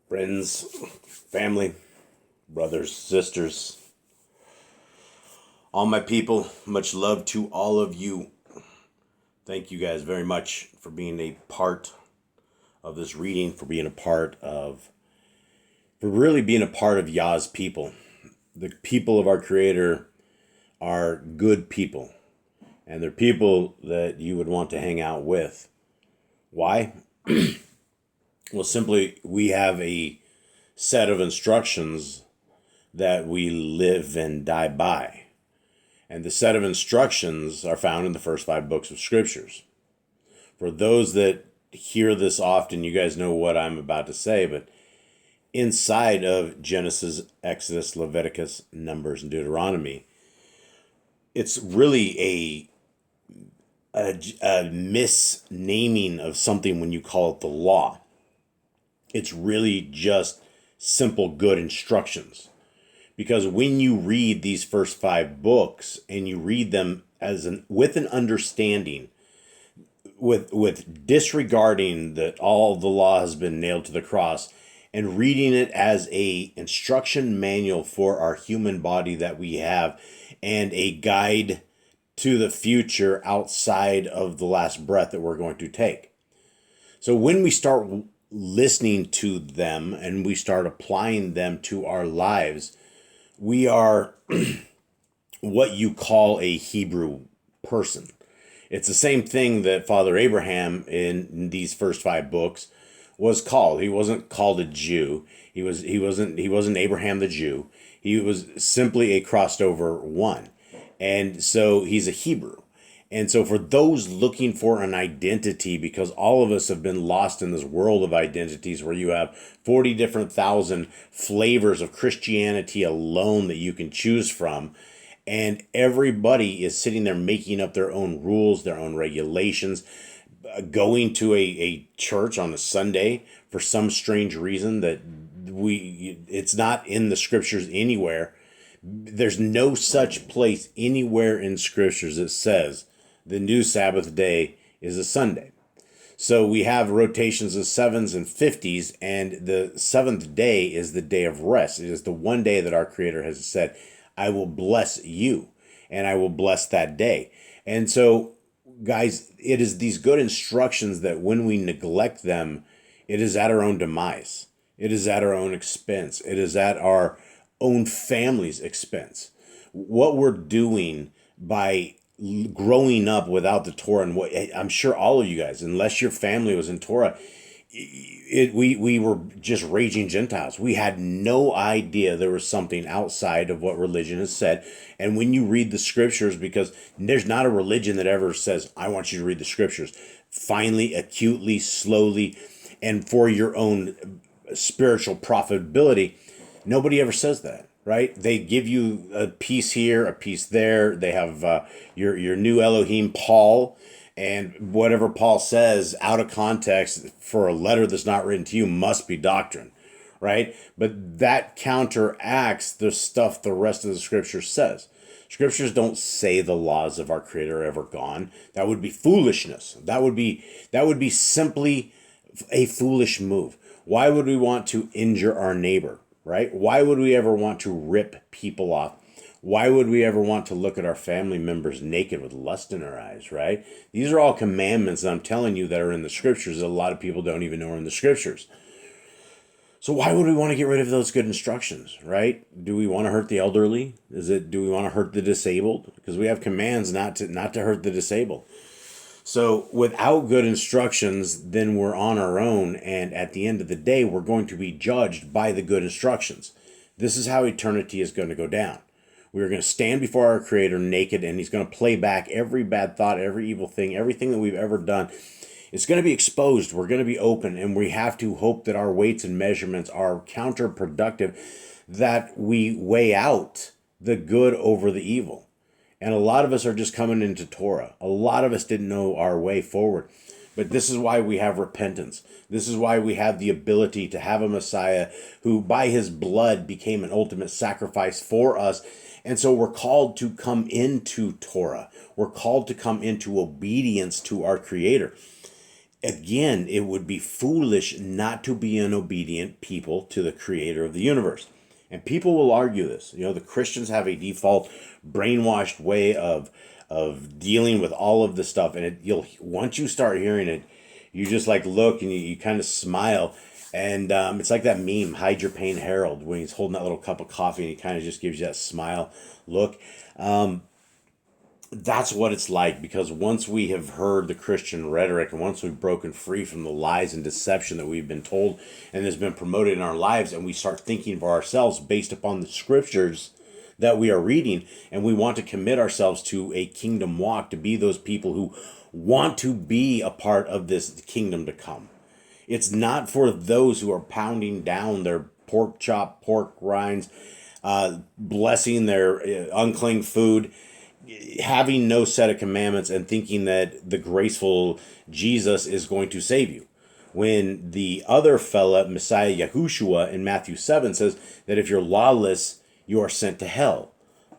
Friends, family, brothers, sisters, all my people, much love to all of you. Thank you guys very much for being a part of this reading, for really being a part of Yah's people. The people of our Creator are good people, and they're people that you would want to hang out with. Why? Well, simply, we have a set of instructions that we live and die by. And the set of instructions are found in the first 5 books of Scriptures. For those that hear this often, you guys know what I'm about to say, but inside of Genesis, Exodus, Leviticus, Numbers, and Deuteronomy, it's really a misnaming of something when you call it the law. It's really just simple good instructions. Because when you read these first 5 books and you read them with an understanding, with disregarding that all the law has been nailed to the cross, and reading it as a instruction manual for our human body that we have, and a guide to the future outside of the last breath that we're going to take. So when we start listening to them and we start applying them to our lives, we are what you call a Hebrew person. It's the same thing that Father Abraham in these first 5 books was called. He wasn't called a Jew. He wasn't Abraham the Jew. He was simply a crossed over one. And so he's a Hebrew. And so for those looking for an identity, because all of us have been lost in this world of identities where you have 40 different thousand flavors of Christianity alone that you can choose from, and everybody is sitting there making up their own rules, their own regulations, going to a church on a Sunday for some strange reason that it's not in the Scriptures anywhere. There's no such place anywhere in Scriptures that says the new Sabbath day is a Sunday. So we have rotations of 7s and 50s, and the 7th day is the day of rest. It is the one day that our Creator has said, I will bless you, and I will bless that day. And so, guys, it is these good instructions that when we neglect them, it is at our own demise. It is at our own expense. It is at our own family's expense. What we're doing by growing up without the Torah, and what I'm sure all of you guys, unless your family was in Torah, we were just raging Gentiles. We had no idea there was something outside of what religion has said. And when you read the Scriptures, because there's not a religion that ever says, I want you to read the Scriptures finally, acutely, slowly, and for your own spiritual profitability. Nobody ever says that. Right? They give you a piece here, a piece there. They have your new Elohim, Paul, and whatever Paul says out of context for a letter that's not written to you must be doctrine, right? But that counteracts the stuff the rest of the Scripture says. Scriptures don't say the laws of our Creator are ever gone. That would be foolishness. That would be simply a foolish move. Why would we want to injure our neighbor? Right? Why would we ever want to rip people off? Why would we ever want to look at our family members naked with lust in our eyes, right? These are all commandments that I'm telling you that are in the Scriptures that a lot of people don't even know are in the Scriptures. So why would we want to get rid of those good instructions, right? Do we want to hurt the elderly? Do we want to hurt the disabled? Because we have commands not to hurt the disabled. So without good instructions, then we're on our own. And at the end of the day, we're going to be judged by the good instructions. This is how eternity is going to go down. We're going to stand before our Creator naked, and He's going to play back every bad thought, every evil thing, everything that we've ever done. It's going to be exposed. We're going to be open, and we have to hope that our weights and measurements are counterproductive, that we weigh out the good over the evil. And a lot of us are just coming into Torah. A lot of us didn't know our way forward. But this is why we have repentance. This is why we have the ability to have a Messiah who by his blood became an ultimate sacrifice for us. And so we're called to come into Torah. We're called to come into obedience to our Creator. again, it would be foolish not to be an obedient people to the creator of the universe. And people will argue this. The Christians have a default brainwashed way of dealing with all of this stuff. And once you start hearing it, you just like look and you kind of smile. And it's like that meme, Hide Your Pain Harold, when he's holding that little cup of coffee and he kind of just gives you that smile look. That's what it's like, because once we have heard the Christian rhetoric and once we've broken free from the lies and deception that we've been told and has been promoted in our lives, and we start thinking for ourselves based upon the scriptures that we are reading, and we want to commit ourselves to a kingdom walk, to be those people who want to be a part of this kingdom to come. It's not for those who are pounding down their pork chop, pork rinds, blessing their unclean food, having no set of commandments and thinking that the graceful Jesus is going to save you. When the other fella, Messiah Yahushua, in Matthew 7 says that if you're lawless, you are sent to hell.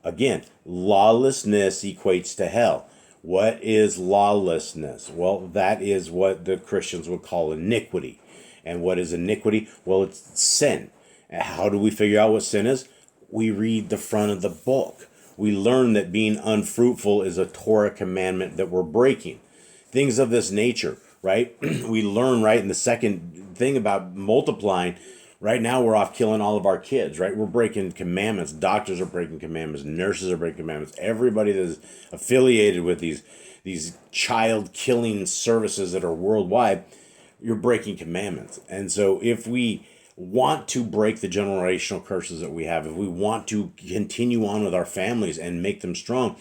Again, lawlessness equates to hell. What is lawlessness? Well, that is what the Christians would call iniquity. And what is iniquity? Well, it's sin. And how do we figure out what sin is? We read the front of the book. We learn that being unfruitful is a Torah commandment that we're breaking. Things of this nature, right? We learn, right, in the second thing about multiplying, right now we're off killing all of our kids, right? We're breaking commandments. Doctors are breaking commandments. Nurses are breaking commandments. Everybody that is affiliated with these child-killing services that are worldwide, you're breaking commandments. And so if we want to break the generational curses that we have, if we want to continue on with our families and make them strong,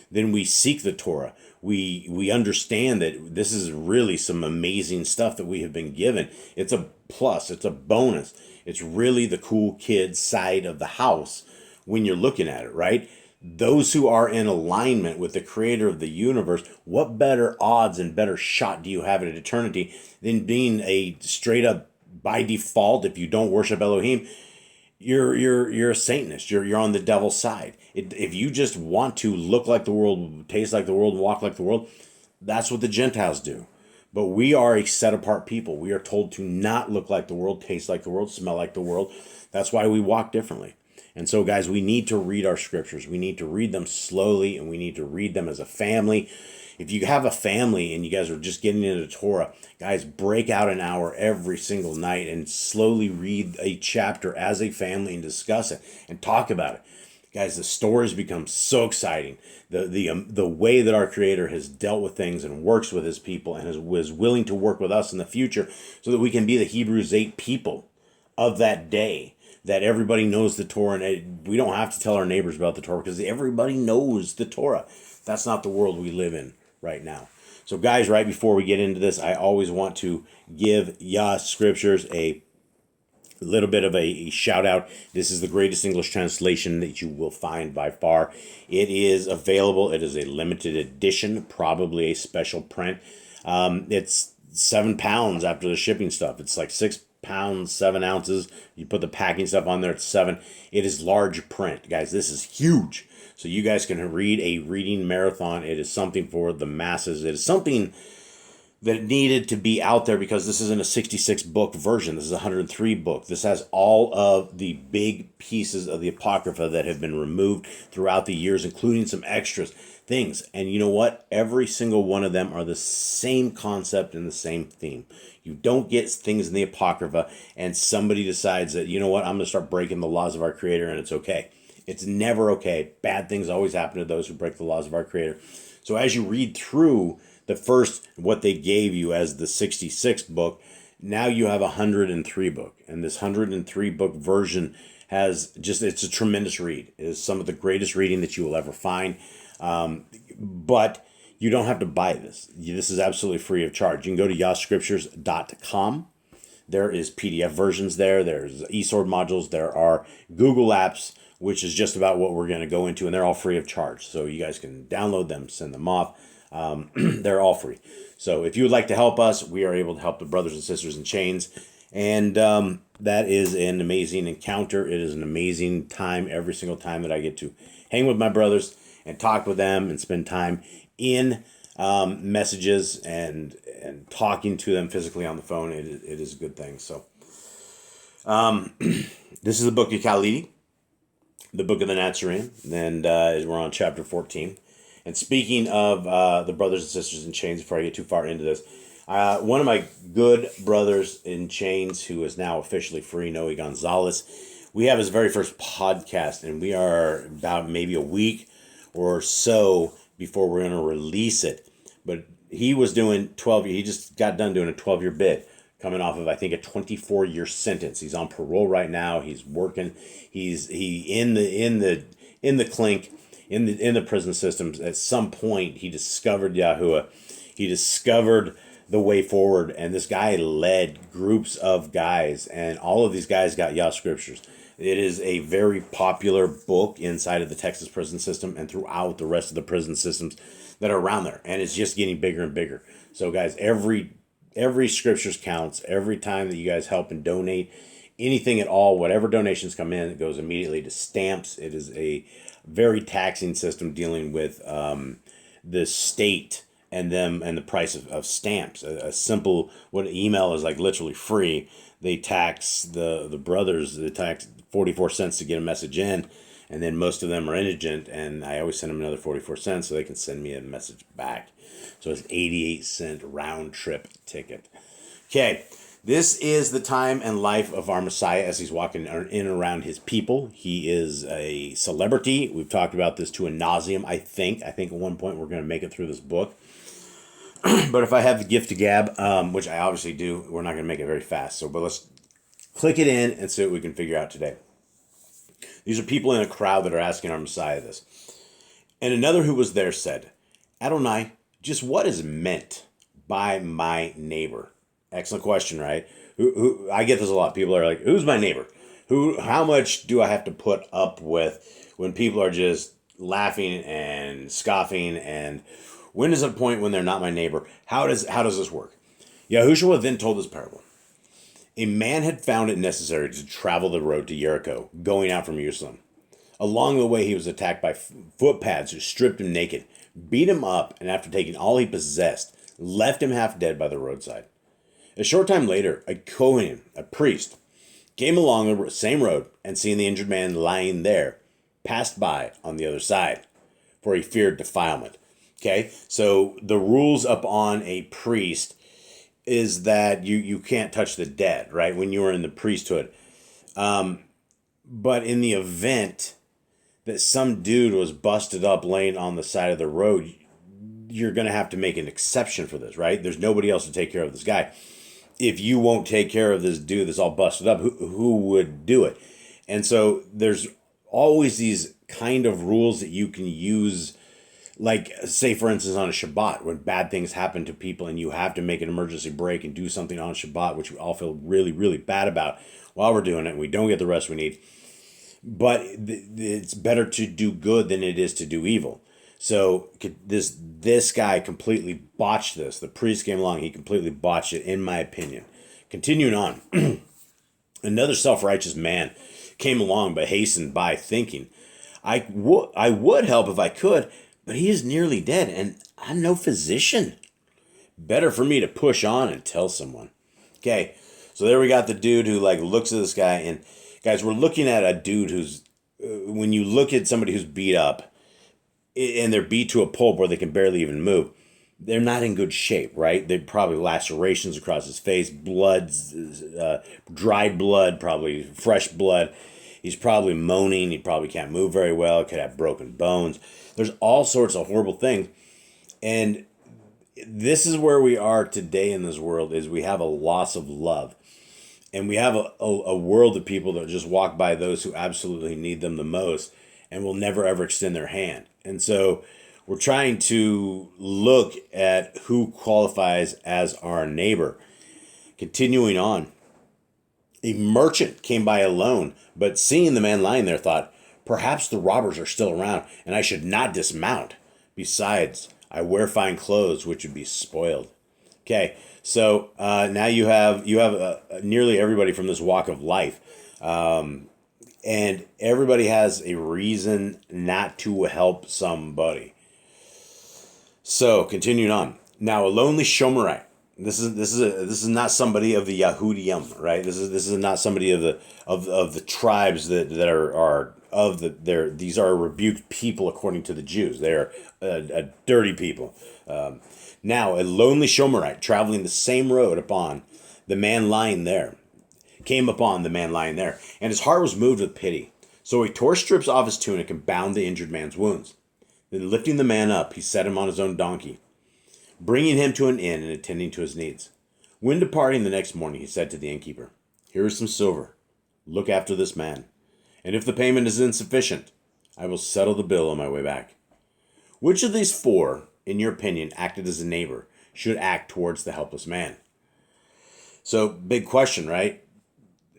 then we seek the Torah. We understand that this is really some amazing stuff that we have been given. It's a plus. It's a bonus. It's really the cool kid side of the house when you're looking at it, right? Those who are in alignment with the creator of the universe, what better odds and better shot do you have at eternity than being a straight up, by default, if you don't worship Elohim, you're a Satanist. You're on the devil's side. If you just want to look like the world, taste like the world, walk like the world, that's what the Gentiles do. But we are a set apart people. We are told to not look like the world, taste like the world, smell like the world. That's why we walk differently. And so, guys, we need to read our scriptures. We need to read them slowly, and we need to read them as a family. If you have a family and you guys are just getting into Torah, guys, break out an hour every single night and slowly read a chapter as a family and discuss it and talk about it. Guys, the stories become so exciting. The way that our Creator has dealt with things and works with His people and was willing to work with us in the future so that we can be the Hebrews 8 people of that day, that everybody knows the Torah, and we don't have to tell our neighbors about the Torah because everybody knows the Torah. That's not the world we live in right now. So guys, right before we get into this, I always want to give Yah Scriptures a little bit of a shout out. This is the greatest English translation that you will find by far. It is available. It is a limited edition, probably a special print. It's 7 pounds after the shipping stuff. It's like 6 pounds, 7 ounces. You put the packing stuff on there, it's 7. It is large print. Guys, this is huge. So you guys can read a reading marathon. It is something for the masses. It is something that needed to be out there because this isn't a 66 book version. This is a 103 book. This has all of the big pieces of the Apocrypha that have been removed throughout the years, including some extras things. And you know what? Every single one of them are the same concept and the same theme. You don't get things in the Apocrypha and somebody decides that, you know what, I'm going to start breaking the laws of our Creator and it's okay. It's never okay. Bad things always happen to those who break the laws of our Creator. So as you read through the first, what they gave you as the 66th book, now you have a 103 book. And this 103 book version has it's a tremendous read. It is some of the greatest reading that you will ever find. But you don't have to buy this. This is absolutely free of charge. You can go to yahscriptures.com. There is PDF versions there. There's eSword modules. There are Google Apps, which is just about what we're going to go into, and they're all free of charge. So you guys can download them, send them off. They're all free. So if you would like to help us, we are able to help the brothers and sisters in chains. And that is an amazing encounter. It is an amazing time every single time that I get to hang with my brothers and talk with them and spend time in messages and and talking to them physically on the phone, it is a good thing. So this is the book of Khalidi, the book of the Nazarene, and we're on chapter 14. And speaking of the brothers and sisters in chains, before I get too far into this, one of my good brothers in chains who is now officially free, Noe Gonzalez, we have his very first podcast, and we are about maybe a week or so before we're going to release it. But he was doing 12, he just got done doing a 12-year bid, coming off of, I think, a 24-year sentence. He's on parole right now. He's working. He's in the clink, in the prison systems. At some point, he discovered Yahuwah. He discovered the way forward, and this guy led groups of guys, and all of these guys got Yah Scriptures. It is a very popular book inside of the Texas prison system and throughout the rest of the prison systems that are around there, and it's just getting bigger and bigger. So guys, every scriptures counts. Every time that you guys help and donate anything at all, whatever donations come in, it goes immediately to stamps. It is a very taxing system dealing with the state and the price of stamps. A simple, what email is like literally free, they tax the brothers, they tax 44 cents to get a message in, and then most of them are indigent, and I always send them another 44 cents so they can send me a message back. So it's 88-cent round trip ticket. Okay, this is the time and life of our Messiah as he's walking in and around his people. He is a celebrity. We've talked about this to a nauseum, I think. I think at one point we're going to make it through this book. But if I have the gift to gab, which I obviously do, we're not going to make it very fast. But let's click it in and see what we can figure out today. These are people in a crowd that are asking our Messiah this. And another who was there said, Adonai, just what is meant by my neighbor? Excellent question, right? Who I get this a lot. People are like, who's my neighbor? How much do I have to put up with when people are just laughing and scoffing, and when is a point when they're not my neighbor? How does this work? Yahushua then told this parable. A man had found it necessary to travel the road to Jericho, going out from Jerusalem. Along the way, he was attacked by footpads who stripped him naked, beat him up, and after taking all he possessed, left him half dead by the roadside. A short time later, a Kohen, a priest, came along the same road and seeing the injured man lying there, passed by on the other side, for he feared defilement. Okay, so the rules upon a priest is that you can't touch the dead, right? When you are in the priesthood. But in the event that some dude was busted up laying on the side of the road, you're going to have to make an exception for this, right? There's nobody else to take care of this guy. If you won't take care of this dude that's all busted up, who would do it? And so there's always these kind of rules that you can use. Like, say, for instance, on a Shabbat, when bad things happen to people and you have to make an emergency break and do something on Shabbat, which we all feel really, really bad about while we're doing it, and we don't get the rest we need. But it's better to do good than it is to do evil. So this guy completely botched this. The priest came along, he completely botched it, in my opinion. Continuing on, another self-righteous man came along but hastened by, thinking, I would help if I could, but he is nearly dead, and I'm no physician. Better for me to push on and tell someone. Okay, so there we got the dude who looks at this guy, and guys, we're looking at a dude who's, when you look at somebody who's beat up, and they're beat to a pulp where they can barely even move, they're not in good shape, right? They're probably lacerations across his face, blood, dried blood, probably fresh blood. He's probably moaning. He probably can't move very well. Could have broken bones. There's all sorts of horrible things. And this is where we are today in this world, is we have a loss of love. And we have a world of people that just walk by those who absolutely need them the most and will never, ever extend their hand. And so we're trying to look at who qualifies as our neighbor. Continuing on, a merchant came by alone, but seeing the man lying there thought, perhaps the robbers are still around, and I should not dismount. Besides, I wear fine clothes, which would be spoiled. Okay, so now you have nearly everybody from this walk of life, and everybody has a reason not to help somebody. So continuing on, now a lonely Shomerite This is not somebody of the Yahudim, right? This is not somebody of the tribes that are of the there. These are rebuked people according to the Jews. They are a dirty people. Now a lonely Shomerite traveling the same road came upon the man lying there, and his heart was moved with pity. So he tore strips off his tunic and bound the injured man's wounds. Then lifting the man up, he set him on his own donkey, bringing him to an inn and attending to his needs. When departing the next morning, he said to the innkeeper, "Here is some silver. Look after this man, and if the payment is insufficient, I will settle the bill on my way back." Which of these four, in your opinion, acted as a neighbor, should act towards the helpless man? So, big question, right?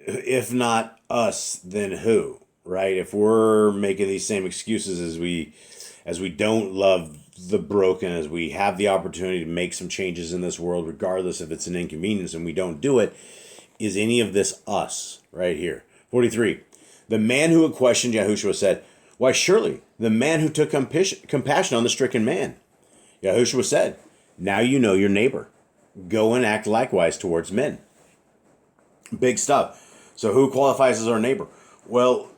If not us, then who? Right? If we're making these same excuses as we don't love the broken, as we have the opportunity to make some changes in this world, regardless if it's an inconvenience, and we don't do it, is any of this us right here? 43. The man who had questioned Yahushua said, "Why, surely the man who took compassion on the stricken man." Yahushua said, "Now you know your neighbor. Go and act likewise towards men." Big stuff. So who qualifies as our neighbor? Well,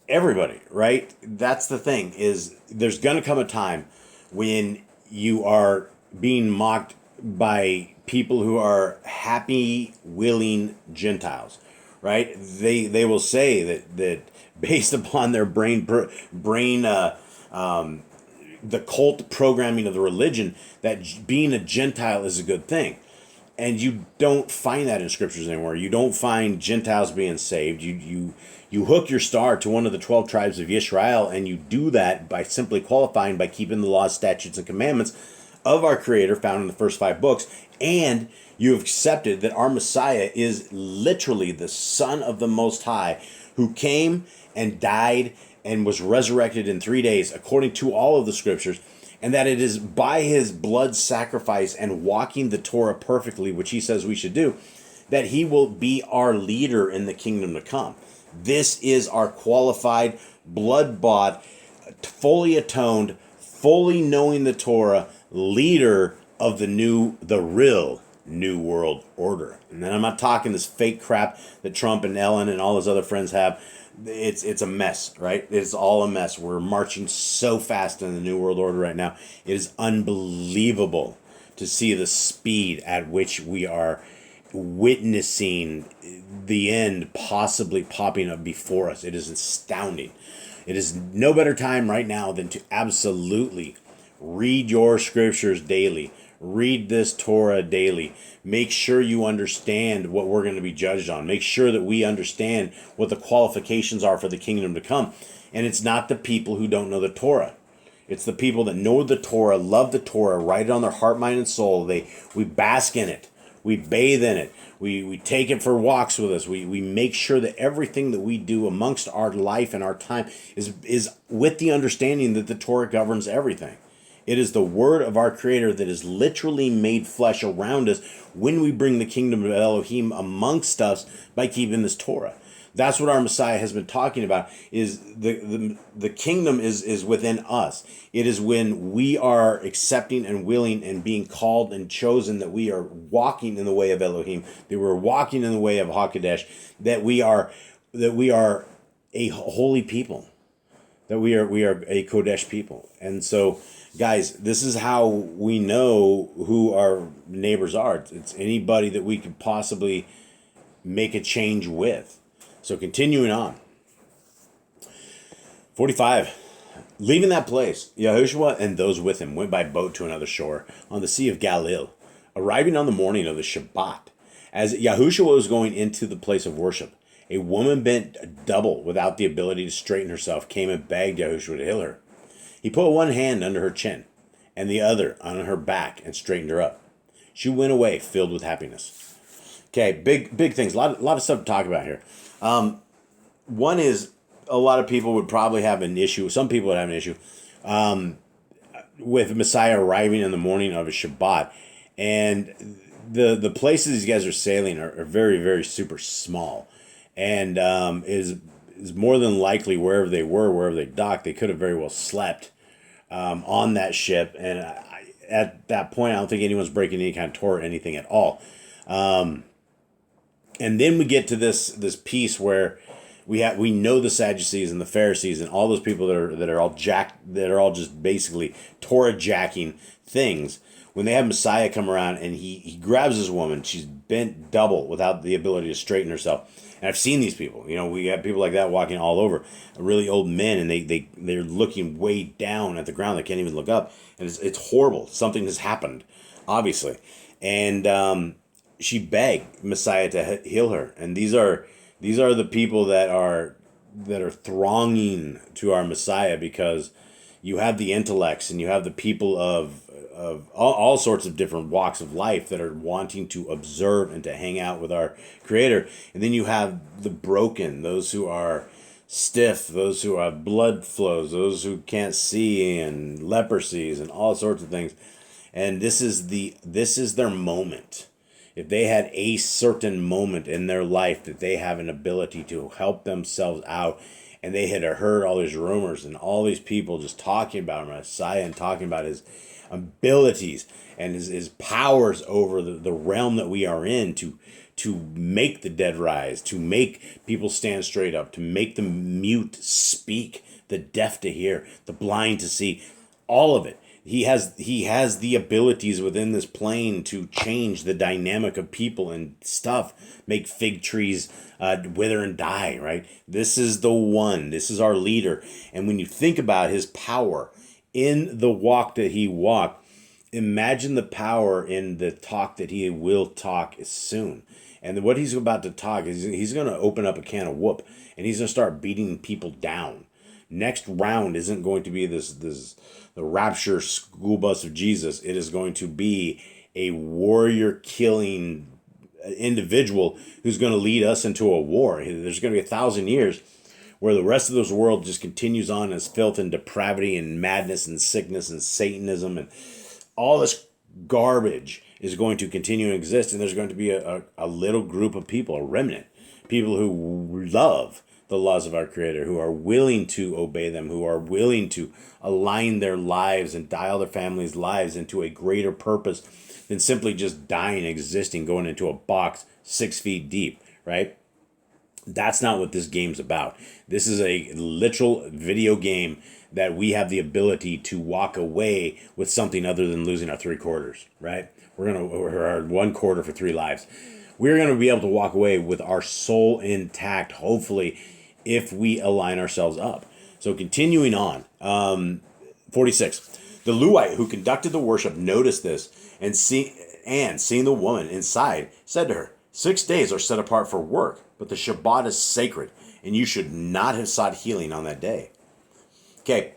everybody, right? That's the thing, is there's going to come a time when you are being mocked by people who are happy, willing Gentiles, right? They will say that based upon their the cult programming of the religion, that being a Gentile is a good thing. And you don't find that in scriptures anymore. You don't find Gentiles being saved. You hook your star to one of the 12 tribes of Israel, and you do that by simply qualifying by keeping the laws, statutes, and commandments of our Creator found in the first 5 books. And you have accepted that our Messiah is literally the Son of the Most High, who came and died and was resurrected in 3 days, according to all of the scriptures. And that it is by his blood sacrifice and walking the Torah perfectly, which he says we should do, that he will be our leader in the kingdom to come. This is our qualified, blood-bought, fully atoned, fully knowing the Torah leader of the real New World Order. And then I'm not talking this fake crap that Trump and Ellen and all his other friends have. It's a mess, right? It's all a mess. We're marching so fast in the New World Order right now. It is unbelievable to see the speed at which we are witnessing the end possibly popping up before us. It is astounding. It is no better time right now than to absolutely read your scriptures daily. Read this Torah daily. Make sure you understand what we're going to be judged on. Make sure that we understand what the qualifications are for the kingdom to come. And it's not the people who don't know the Torah. It's the people that know the Torah, love the Torah, write it on their heart, mind, and soul. We bask in it. We bathe in it. We take it for walks with us. We make sure that everything that we do amongst our life and our time is with the understanding that the Torah governs everything. It is the word of our Creator that is literally made flesh around us when we bring the kingdom of Elohim amongst us by keeping this Torah. That's what our Messiah has been talking about, is the kingdom is within us. It is when we are accepting and willing and being called and chosen that we are walking in the way of Elohim, that we're walking in the way of HaKodesh, that we are a holy people, that we are a Kodesh people. And so, guys, this is how we know who our neighbors are. It's anybody that we could possibly make a change with. So continuing on. 45. Leaving that place, Yahushua and those with him went by boat to another shore on the Sea of Galilee, arriving on the morning of the Shabbat. As Yahushua was going into the place of worship, a woman bent double without the ability to straighten herself came and begged Yahushua to heal her. He put one hand under her chin and the other on her back and straightened her up. She went away filled with happiness. Okay, big things. A lot of stuff to talk about here. One is, a lot of people would probably have an issue. Some people would have an issue with Messiah arriving in the morning of a Shabbat. And the places these guys are sailing are very, very super small. And is more than likely wherever they docked, they could have very well slept on that ship. And at that point, I don't think anyone's breaking any kind of Torah or anything at all. And then we get to this piece where we know the Sadducees and the Pharisees and all those people that are all just basically Torah jacking things. When they have Messiah come around and he grabs this woman, she's bent double without the ability to straighten herself. And I've seen these people. We have people like that walking all over, really old men, and they're looking way down at the ground. They can't even look up, and it's horrible. Something has happened, obviously, and she begged Messiah to heal her. And these are the people that are thronging to our Messiah, because you have the intellects and you have the people of all sorts of different walks of life that are wanting to observe and to hang out with our Creator. And then you have the broken, those who are stiff, those who have blood flows, those who can't see, and leprosies and all sorts of things. And this is their moment. If they had a certain moment in their life that they have an ability to help themselves out, and they had heard all these rumors and all these people just talking about Messiah and talking about his abilities and his powers over the realm that we are in, to make the dead rise, to make people stand straight up, to make the mute speak, the deaf to hear, the blind to see, all of it. He has the abilities within this plane to change the dynamic of people and stuff, make fig trees wither and die, right? This is the one. This is our leader. And when you think about his power in the walk that he walked, imagine the power in the talk that he will talk soon. And what he's about to talk is he's going to open up a can of whoop, and he's going to start beating people down. Next round isn't going to be the rapture school bus of Jesus. It is going to be a warrior killing individual who's going to lead us into a war. There's going to be 1,000 years where the rest of this world just continues on as filth and depravity and madness and sickness and Satanism, and all this garbage is going to continue to exist. And there's going to be a little group of people, a remnant, people who love the laws of our Creator, who are willing to obey them, who are willing to align their lives and dial their families' lives into a greater purpose than simply just dying, existing, going into a box 6 feet deep, right? That's not what this game's about. This is a literal video game that we have the ability to walk away with something other than losing our 3 quarters, right? We're our 1 quarter for 3 lives. We're going to be able to walk away with our soul intact, hopefully, if we align ourselves up. So continuing on, 46. The Levite who conducted the worship noticed this, and seeing the woman inside, said to her, 6 days are set apart for work, but the Shabbat is sacred, and you should not have sought healing on that day. Okay,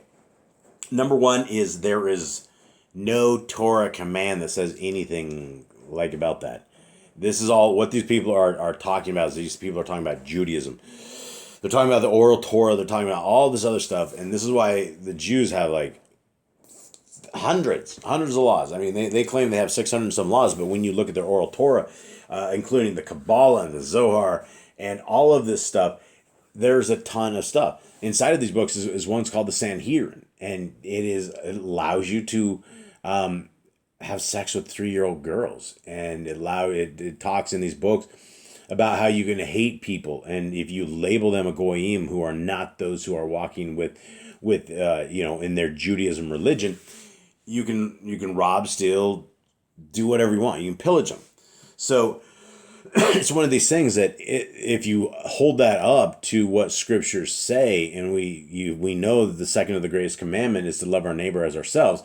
number 1 is there is no Torah command that says anything like about that. This is all what these people are talking about. Is these people are talking about Judaism. They're talking about the oral Torah. They're talking about all this other stuff. And this is why the Jews have like hundreds of laws. I mean, they claim they have 600 and some laws, but when you look at their oral Torah, including the Kabbalah and the Zohar and all of this stuff, there's a ton of stuff. Inside of these books is one's called the Sanhedrin, and it allows you to have sex with 3-year-old girls, and it talks in these books about how you can hate people, and if you label them a goyim, who are not those who are walking with in their Judaism religion, you can rob, steal, do whatever you want. You can pillage them. So it's one of these things that if you hold that up to what scriptures say, and we know that the second of the greatest commandment is to love our neighbor as ourselves,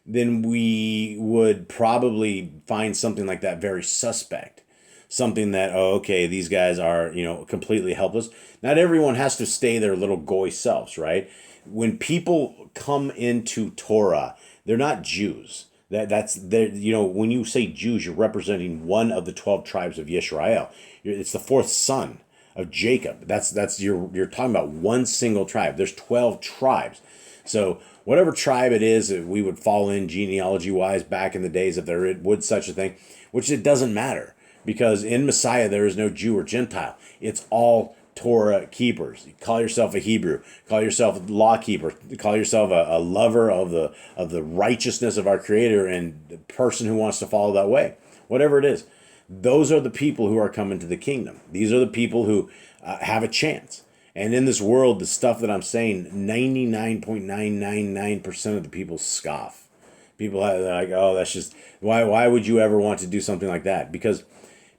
then we would probably find something like that very suspect. Something that, these guys are, completely helpless. Not everyone has to stay their little goy selves, right? When people come into Torah, they're not Jews. When you say Jews, you're representing one of the 12 tribes of Yisrael. It's the 4th son of Jacob. You're talking about one single tribe. There's 12 tribes. So whatever tribe it is that we would fall in genealogy-wise back in the days, if there would such a thing, which it doesn't matter. Because in Messiah, there is no Jew or Gentile. It's all Torah keepers. You call yourself a Hebrew. Call yourself a law keeper. Call yourself a lover of the righteousness of our Creator and the person who wants to follow that way. Whatever it is. Those are the people who are coming to the kingdom. These are the people who have a chance. And in this world, the stuff that I'm saying, 99.999% of the people scoff. People are like, oh, that's just, why would you ever want to do something like that? Because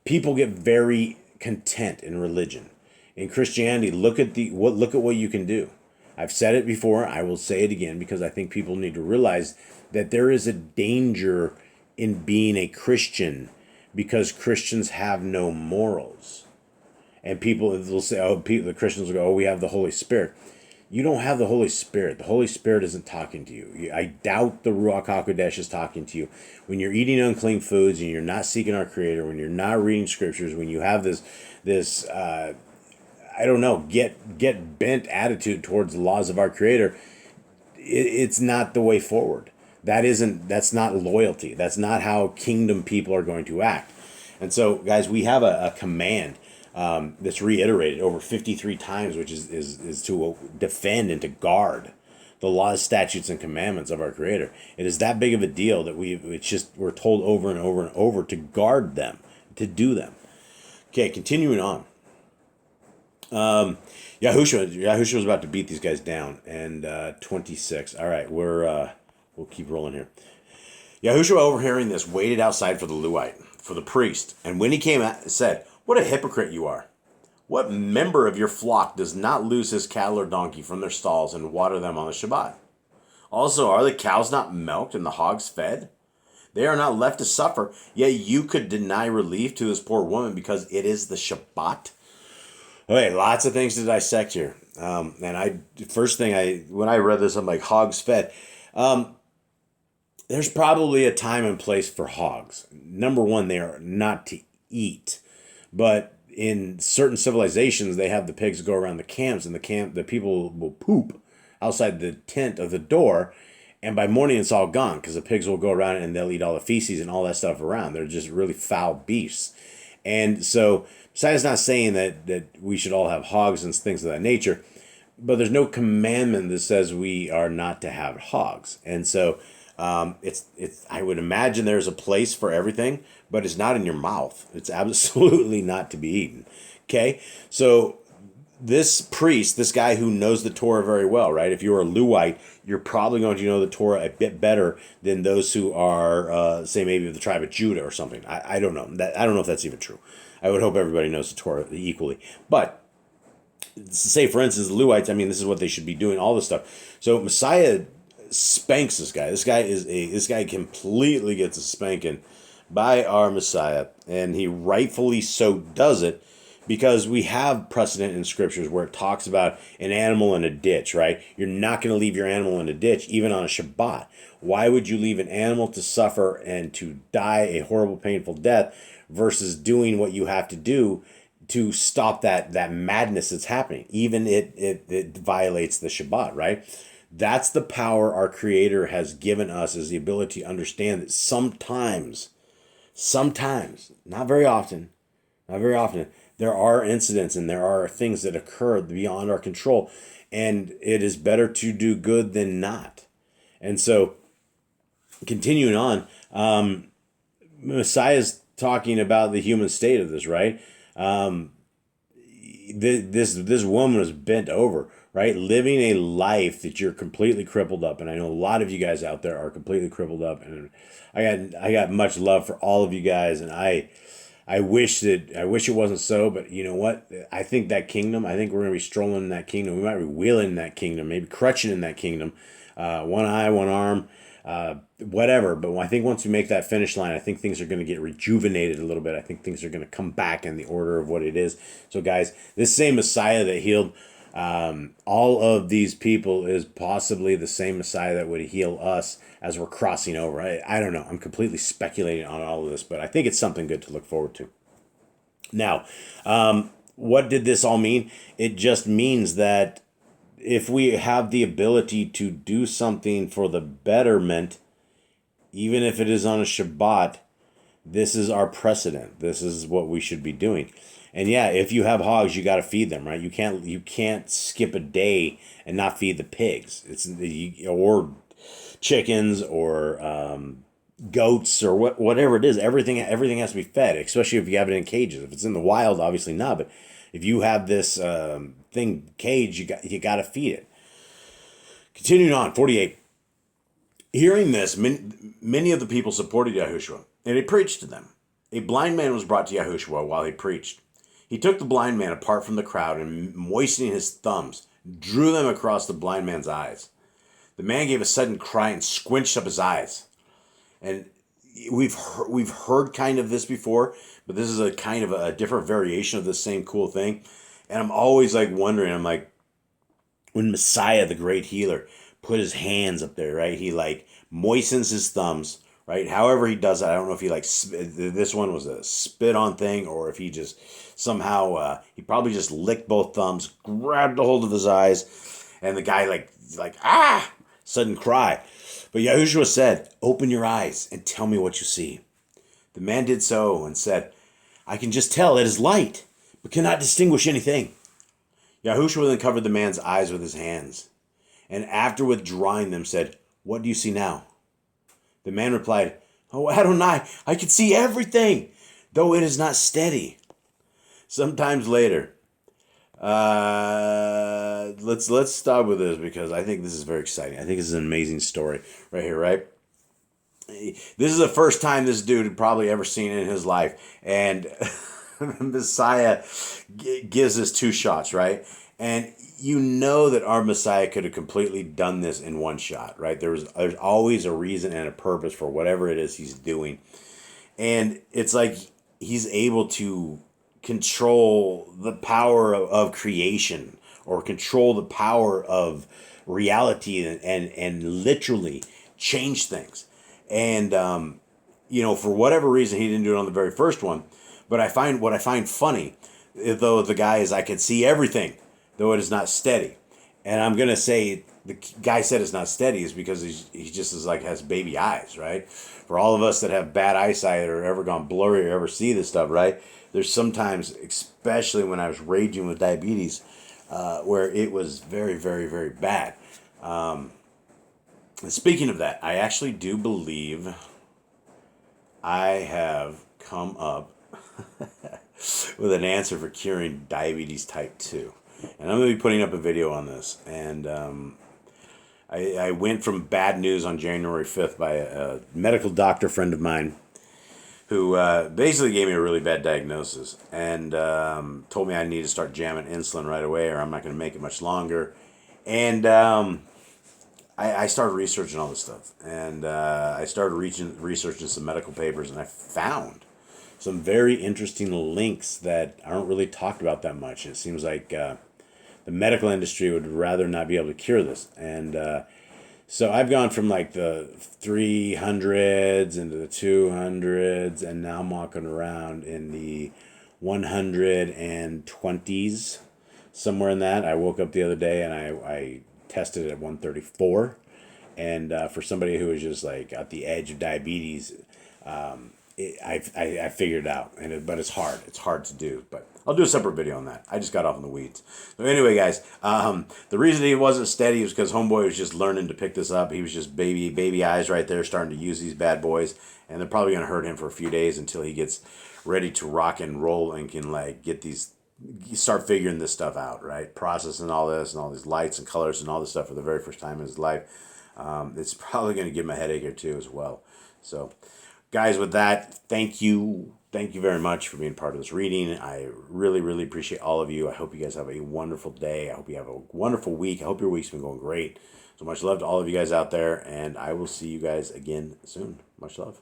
people get very content in religion. In Christianity, look at what you can do. I've said it before, I will say it again, because I think people need to realize that there is a danger in being a Christian, because Christians have no morals. And people will say, the Christians will go, oh, we have the Holy Spirit. You don't have the Holy Spirit. The Holy Spirit isn't talking to you. I doubt the Ruach HaKodesh is talking to you. When you're eating unclean foods and you're not seeking our Creator, when you're not reading scriptures, when you have this I don't know, get bent attitude towards the laws of our Creator, it's not the way forward. That's not loyalty. That's not how kingdom people are going to act. And so, guys, we have a command that's reiterated over 53 times, which is to defend and to guard the laws, statutes, and commandments of our Creator. It is that big of a deal that we're told over and over and over to guard them, to do them. Okay, continuing on. Yahushua was about to beat these guys down, and 26. All right, we'll keep rolling here. Yahushua, overhearing this, waited outside for the Levite, for the priest, and when he came out, said, "What a hypocrite you are! What member of your flock does not loose his cattle or donkey from their stalls and water them on the Shabbat? Also, are the cows not milked and the hogs fed? They are not left to suffer, yet you could deny relief to this poor woman because it is the Shabbat." Okay, lots of things to dissect here. And when I read this, I'm like, hogs fed. There's probably a time and place for hogs. Number one, they are not to eat. But in certain civilizations, they have the pigs go around the camps, and the people will poop outside the tent of the door. And by morning, it's all gone because the pigs will go around and they'll eat all the feces and all that stuff around. They're just really foul beasts. And so, Messiah's not saying that we should all have hogs and things of that nature, but there's no commandment that says we are not to have hogs. And so, it's I would imagine there's a place for everything, but it's not in your mouth. It's absolutely not to be eaten. Okay? So this priest, this guy who knows the Torah very well, right? If you're a Levite, you're probably going to know the Torah a bit better than those who are, say, maybe of the tribe of Judah or something. I don't know. I don't know if that's even true. I would hope everybody knows the Torah equally. But say, for instance, the Levites, this is what they should be doing, all this stuff. So Messiah spanks this guy. This guy completely gets a spanking by our Messiah, and he rightfully so does it, because we have precedent in scriptures where it talks about an animal in a ditch, right? You're not going to leave your animal in a ditch, even on a Shabbat. Why would you leave an animal to suffer and to die a horrible, painful death versus doing what you have to do to stop that madness that's happening? Even it violates the Shabbat, right? That's the power our Creator has given us, is the ability to understand that sometimes, not very often, there are incidents and there are things that occur beyond our control, and it is better to do good than not. And so, continuing on, Messiah's talking about the human state of this, right? This woman was bent over, right? Living a life that you're completely crippled up. And I know a lot of you guys out there are completely crippled up, and I got much love for all of you guys, and I wish it wasn't so, but you know what? I think we're going to be strolling in that kingdom. We might be wheeling in that kingdom, maybe crutching in that kingdom. One eye, one arm, whatever. But I think once we make that finish line, I think things are going to get rejuvenated a little bit. I think things are going to come back in the order of what it is. So guys, this same Messiah that healed all of these people is possibly the same Messiah that would heal us as we're crossing over. I don't know. I'm completely speculating on all of this, but I think it's something good to look forward to. Now, what did this all mean? It just means that if we have the ability to do something for the betterment, even if it is on a Shabbat, this is our precedent. This is what we should be doing. And yeah, if you have hogs, you got to feed them, right? You can't skip a day and not feed the pigs. Or chickens or goats or whatever it is. Everything has to be fed, especially if you have it in cages. If it's in the wild, obviously not. But if you have this thing cage, you got to feed it. Continuing on, 48. Hearing this, many of the people supported Yahushua, and he preached to them. A blind man was brought to Yahushua while he preached. He took the blind man apart from the crowd and, moistening his thumbs, drew them across the blind man's eyes. The man gave a sudden cry and squinched up his eyes. And we've heard kind of this before, but this is a kind of a different variation of the same cool thing. And I'm always like wondering, I'm like, when Messiah, the great healer, put his hands up there, right? He like moistens his thumbs, right? However he does that, I don't know if he like, this one was a spit on thing, or if he just somehow, he probably just licked both thumbs, grabbed a hold of his eyes, and the guy like, sudden cry. But Yahushua said, open your eyes and tell me what you see. The man did so and said, I can just tell it is light, but cannot distinguish anything. Yahushua then covered the man's eyes with his hands, and after withdrawing them said, what do you see now? The man replied, oh Adonai, I can see everything, though it is not steady. Sometimes later, let's stop with this because I think this is very exciting. I think this is an amazing story right here, right? This is the first time this dude had probably ever seen it in his life, and Messiah gives us two shots, right? And you know that our Messiah could have completely done this in one shot, right? There's always a reason and a purpose for whatever it is he's doing, and it's like he's able to control the power of creation, or control the power of reality, and literally change things. And for whatever reason, he didn't do it on the very first one. But what I find funny, though, the guy is, I can see everything, though it is not steady. And I'm gonna say the guy said it's not steady is because he just is like has baby eyes, right? For all of us that have bad eyesight or ever gone blurry or ever see this stuff, right? There's sometimes, especially when I was raging with diabetes, where it was very, very, very bad. And speaking of that, I actually do believe I have come up with an answer for curing diabetes type 2. And I'm going to be putting up a video on this. And I went from bad news on January 5th by a medical doctor friend of mine who basically gave me a really bad diagnosis and told me I need to start jamming insulin right away or I'm not going to make it much longer. And I started researching all this stuff. And I started researching some medical papers, and I found some very interesting links that aren't really talked about that much. It seems like the medical industry would rather not be able to cure this. And so I've gone from like the 300s into the 200s, and now I'm walking around in the 120s, somewhere in that. I woke up the other day and I tested at 134. And for somebody who is just like at the edge of diabetes, I figured it out, but it's hard. It's hard to do, but I'll do a separate video on that. I just got off in the weeds. So anyway, guys, the reason he wasn't steady was because homeboy was just learning to pick this up. He was just baby eyes right there, starting to use these bad boys, and they're probably going to hurt him for a few days until he gets ready to rock and roll and can like start figuring this stuff out, right? Processing all this and all these lights and colors and all this stuff for the very first time in his life. It's probably going to give him a headache or two as well. So, guys, with that, thank you very much for being part of this reading. I really, really appreciate all of you. I hope you guys have a wonderful day. I hope you have a wonderful week. I hope your week's been going great. So much love to all of you guys out there, and I will see you guys again soon. Much love.